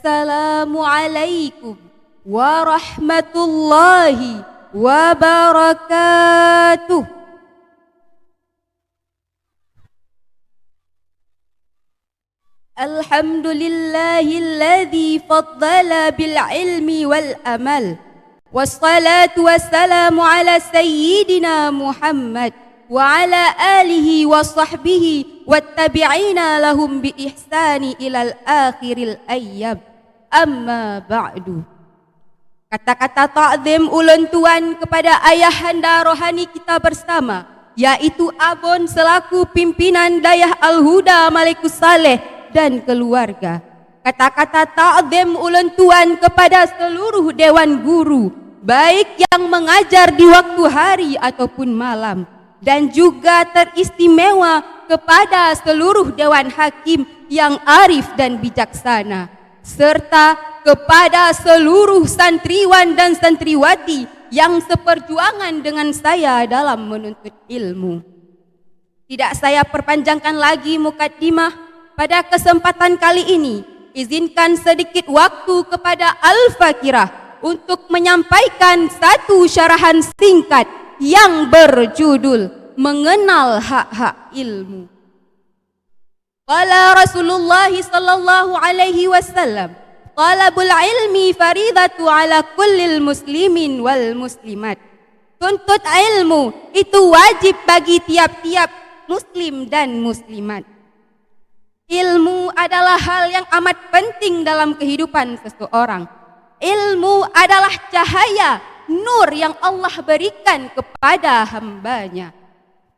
Assalamualaikum warahmatullahi wabarakatuh. Alhamdulillahilladzi faddala bil ilmi wal amal. Wassalatu wassalamu ala sayyidina Muhammad wa ala alihi wa sahbihi wattabi'ina lahum bi ihsani ilal akhiril ayyam. Amma ba'du. Kata-kata ta'zim ulun tuan kepada ayahanda rohani kita bersama, yaitu Abon selaku pimpinan Dayah Al-Huda Malikus Saleh dan keluarga. Kata-kata ta'zim ulun tuan kepada seluruh dewan guru, baik yang mengajar di waktu hari ataupun malam, dan juga teristimewa kepada seluruh dewan hakim yang arif dan bijaksana, serta kepada seluruh santriwan dan santriwati yang seperjuangan dengan saya dalam menuntut ilmu. Tidak saya perpanjangkan lagi mukaddimah. Pada kesempatan kali ini, izinkan sedikit waktu kepada Al-Fakirah untuk menyampaikan satu syarahan singkat yang berjudul Mengenal Hak-Hak Ilmu. Qala Rasulullah sallallahu alaihi wasallam, talabul ilmi faridatu ala kullil muslimin wal muslimat. Tuntut ilmu itu wajib bagi tiap-tiap muslim dan muslimat. Ilmu adalah hal yang amat penting dalam kehidupan seseorang. Ilmu adalah cahaya, nur yang Allah berikan kepada hambanya.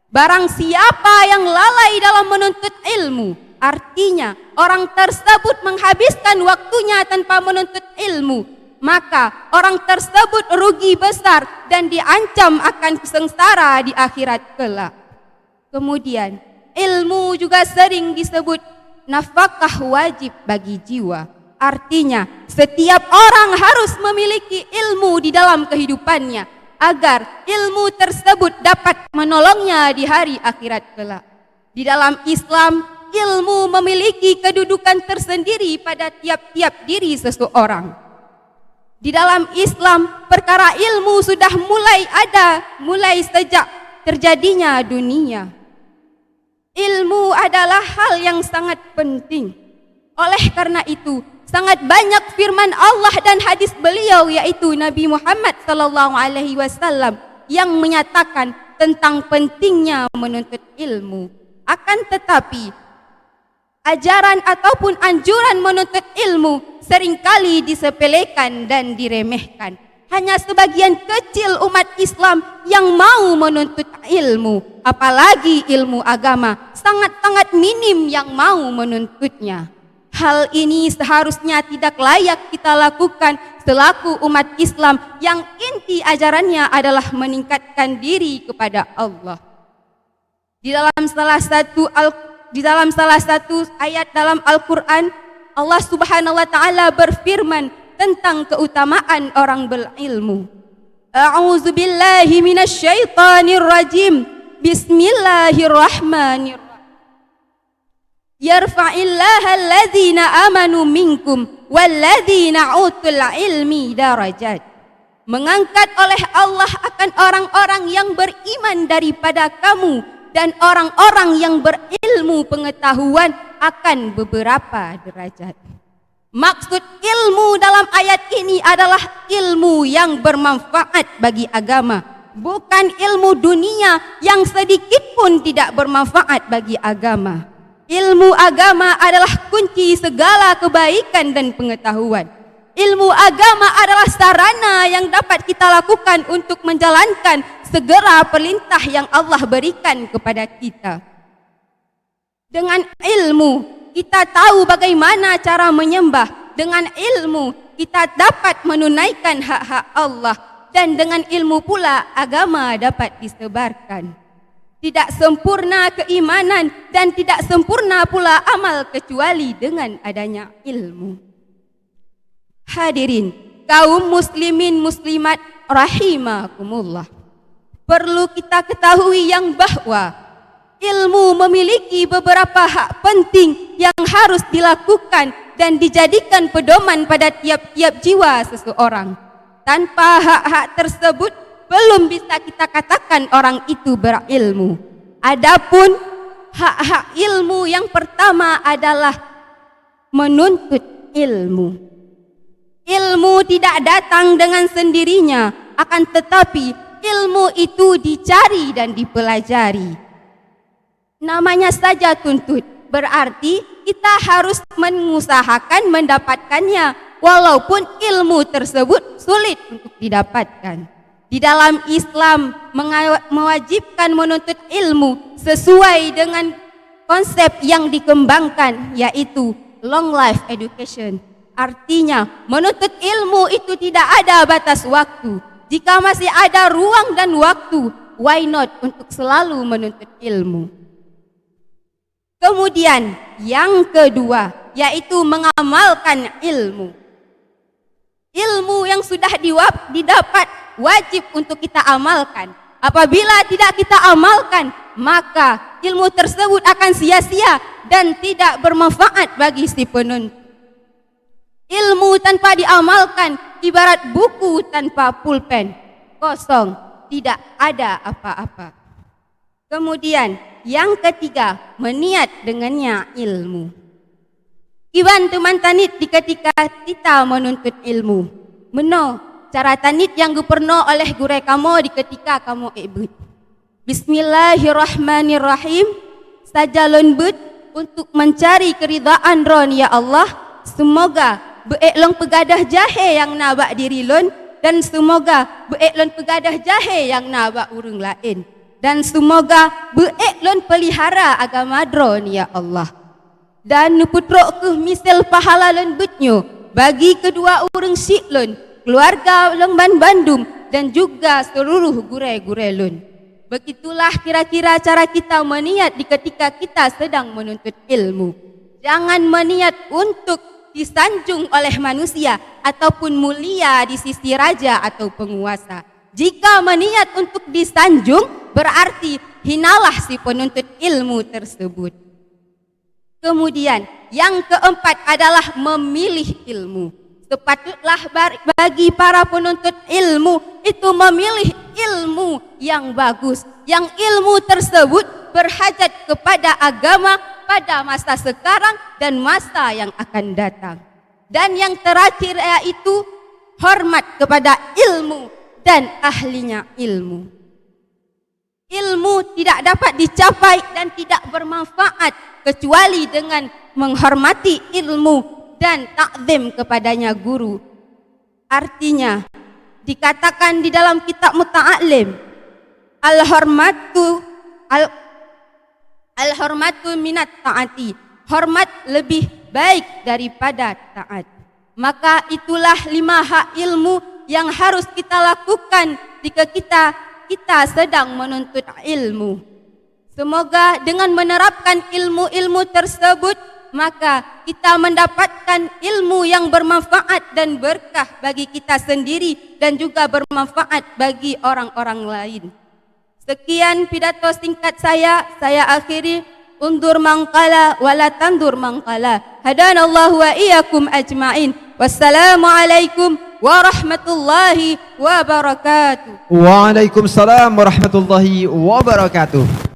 Barang siapa yang lalai dalam menuntut ilmu, artinya orang tersebut menghabiskan waktunya tanpa menuntut ilmu, maka orang tersebut rugi besar dan diancam akan sengsara di akhirat kelak. Kemudian, ilmu juga sering disebut nafkah wajib bagi jiwa. Artinya, setiap orang harus memiliki ilmu di dalam kehidupannya agar ilmu tersebut dapat menolongnya di hari akhirat kelak. Di dalam Islam, ilmu memiliki kedudukan tersendiri pada tiap-tiap diri seseorang. Di dalam Islam, perkara ilmu sudah mulai sejak terjadinya dunia. Ilmu adalah hal yang sangat penting. Oleh karena itu, sangat banyak firman Allah dan hadis beliau, yaitu Nabi Muhammad sallallahu alaihi wasallam, yang menyatakan tentang pentingnya menuntut ilmu. Akan tetapi, ajaran ataupun anjuran menuntut ilmu seringkali disepelekan dan diremehkan. Hanya sebagian kecil umat Islam yang mau menuntut ilmu, apalagi ilmu agama, sangat-sangat minim yang mau menuntutnya. Hal ini seharusnya tidak layak kita lakukan selaku umat Islam yang inti ajarannya adalah meningkatkan diri kepada Allah. Di dalam salah satu ayat dalam Al-Quran, Allah Subhanahu wa Ta'ala berfirman tentang keutamaan orang berilmu. A'udzu billahi minasyaitonir rajim. Bismillahirrahmanirrahim. Yarfa'illahu alladzina amanu minkum walladzina utul ilmi darajat. Mengangkat oleh Allah akan orang-orang yang beriman daripada kamu dan orang-orang yang berilmu pengetahuan akan beberapa derajat. Maksud ilmu dalam ayat ini adalah ilmu yang bermanfaat bagi agama, bukan ilmu dunia yang sedikit pun tidak bermanfaat bagi agama. Ilmu agama adalah kunci segala kebaikan dan pengetahuan. Ilmu agama adalah sarana yang dapat kita lakukan untuk menjalankan segala perintah yang Allah berikan kepada kita. Dengan ilmu, kita tahu bagaimana cara menyembah. Dengan ilmu, kita dapat menunaikan hak-hak Allah. Dan dengan ilmu pula, agama dapat disebarkan. Tidak sempurna keimanan dan tidak sempurna pula amal kecuali dengan adanya ilmu. Hadirin, kaum muslimin muslimat rahimakumullah. Perlu kita ketahui yang bahwa ilmu memiliki beberapa hak penting yang harus dilakukan dan dijadikan pedoman pada tiap-tiap jiwa seseorang. Tanpa hak-hak tersebut, belum bisa kita katakan orang itu berilmu. Adapun hak-hak ilmu yang pertama adalah menuntut ilmu. Ilmu tidak datang dengan sendirinya, akan tetapi ilmu itu dicari dan dipelajari. Namanya saja tuntut, berarti kita harus mengusahakan mendapatkannya, walaupun ilmu tersebut sulit untuk didapatkan. Di dalam Islam mewajibkan menuntut ilmu sesuai dengan konsep yang dikembangkan, yaitu long life education. Artinya menuntut ilmu itu tidak ada batas waktu. Jika masih ada ruang dan waktu, why not untuk selalu menuntut ilmu. Kemudian yang kedua, yaitu mengamalkan ilmu. Ilmu yang sudah didapat wajib untuk kita amalkan. Apabila tidak kita amalkan, maka ilmu tersebut akan sia-sia dan tidak bermanfaat bagi si penuntut. Ilmu tanpa diamalkan ibarat buku tanpa pulpen, kosong, tidak ada apa-apa. Kemudian yang ketiga, meniat dengannya ilmu. Iban teman tanit di ketika kita menuntut ilmu. Meno cara tanit yang guperno oleh guru kamu di ketika kamu ibut. Bismillahirrahmanirrahim. Sajalun but untuk mencari keridaan ron ya Allah. Semoga beeklong pegadah jahe yang nabak diri lon, dan semoga beeklon pegadah jahe yang nabak urung lain. Dan semoga beeklon pelihara agama dron ya Allah. Dan nuputrok ke misal pahala lon betnyo bagi kedua urang siklon, keluarga Lengban Bandung, dan juga seluruh gure-gure lun. Begitulah kira-kira cara kita meniat di ketika kita sedang menuntut ilmu. Jangan meniat untuk disanjung oleh manusia ataupun mulia di sisi raja atau penguasa. Jika meniat untuk disanjung, berarti hinalah si penuntut ilmu tersebut. Kemudian yang keempat adalah memilih ilmu. Sepatutlah bagi para penuntut ilmu itu memilih ilmu yang bagus, yang ilmu tersebut berhajat kepada agama pada masa sekarang dan masa yang akan datang. Dan yang terakhir yaitu hormat kepada ilmu dan ahlinya ilmu. Ilmu tidak dapat dicapai dan tidak bermanfaat kecuali dengan menghormati ilmu dan takzim kepadanya guru. Artinya dikatakan di dalam kitab Muta'alim, al-hormatu minat ta'ati. Hormat lebih baik daripada taat. Maka itulah 5 hak ilmu yang harus kita lakukan jika kita sedang menuntut ilmu. Semoga dengan menerapkan ilmu-ilmu tersebut, maka kita mendapatkan ilmu yang bermanfaat dan berkah bagi kita sendiri dan juga bermanfaat bagi orang-orang lain. Sekian pidato singkat saya akhiri. Undur mangkala wala tandur mangkala. Hadanallahu wa iyyakum ajma'in. Wassalamualaikum warahmatullahi wabarakatuh. Waalaikumsalam warahmatullahi wabarakatuh.